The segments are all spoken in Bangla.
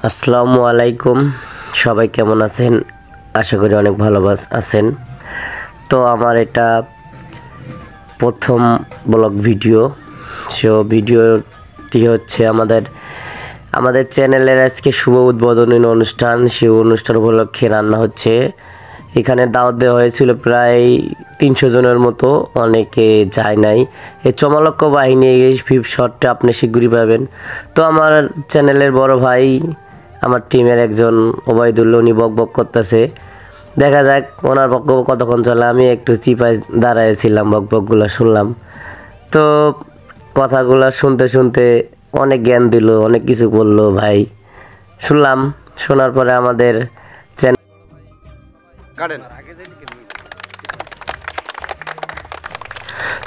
আসসালামু আলাইকুম। সবাই কেমন আছেন? আশা করি অনেক ভালো আছেন। তো আমার এটা প্রথম ব্লগ ভিডিও। ভিডিওটি হচ্ছে আমাদের চ্যানেলের আজকে শুভ উদ্বোধনী অনুষ্ঠান। সেই অনুষ্ঠান উপলক্ষে রান্না হচ্ছে। এখানে দাওয়াত দেওয়া হয়েছিল প্রায় 300 জনের মতো, অনেকে যায় নাই। এই চমলক্ষ বাহিনী ফিফ শটটা আপনি শীঘ্রই পাবেন। তো আমার চ্যানেলের বড় ভাই, আমার টিমের একজন ওবায়দুল্লাহ, উনি বক করতেছে। দেখা যাক ওনার বক্তব্য কতক্ষণ চলে। আমি একটু চিপায় দাঁড়াইছিলাম, বকগুলো শুনলাম। তো কথাগুলো শুনতে শুনতে অনেক জ্ঞান দিল, অনেক কিছু বললো ভাই। শুনলাম, শোনার পরে আমাদের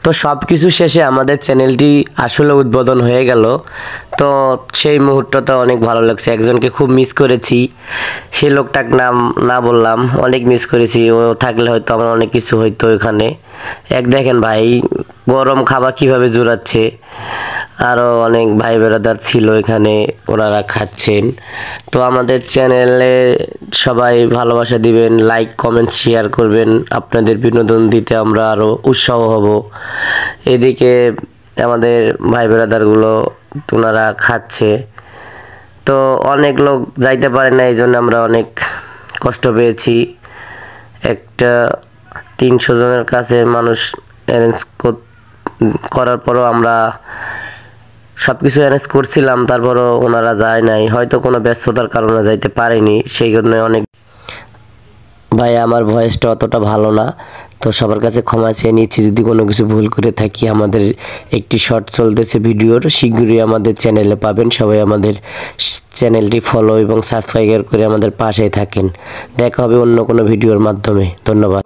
তো সব কিছু শেষে আমাদের চ্যানেলটি আসলে উদ্বোধন হয়ে গেল। তো সেই মুহূর্তটা অনেক ভালো লাগছে। একজনকে খুব মিস করেছি, সেই লোকটার নাম না বললাম, অনেক মিস করেছি। ও থাকলে হয়তো আমার অনেক কিছু হইতো এখানে। দেখেন ভাই, গরম খাবার কিভাবে জোরাচ্ছে। আরও অনেক ভাই বেড়াদার ছিল এখানে, ওনারা খাচ্ছেন। তো আমাদের চ্যানেলে সবাই ভালোবাসা দিবেন, লাইক কমেন্ট শেয়ার করবেন। আপনাদের বিনোদন দিতে আমরা আরও উৎসাহ হব। এদিকে আমাদের ভাই বেড়াদারগুলো ওনারা খাচ্ছে। তো অনেক লোক যাইতে পারে না, এই জন্য আমরা অনেক কষ্ট পেয়েছি। একটা 300 জনের কাছে মানুষ অ্যারেঞ্জ করার পরও আমরা সব কিছু অ্যারেঞ্জ করছিলাম, তারপরও ওনারা যায় নাই, হয়তো কোনো ব্যস্ততার কারণে যাইতে পারেনি। সেই জন্য অনেক ভাই, আমার ভয়েসটা অতটা ভালো না, তো সবার কাছে ক্ষমা চেয়ে নিচ্ছি যদি কোনো কিছু ভুল করে থাকি। আমাদের একটি শর্ট চলতেছে ভিডিওর, শীঘ্রই আমাদের চ্যানেলে পাবেন। সবাই আমাদের চ্যানেলটি ফলো এবং সাবস্ক্রাইব করে আমাদের পাশেই থাকেন। দেখা হবে অন্য কোনো ভিডিওর মাধ্যমে। ধন্যবাদ।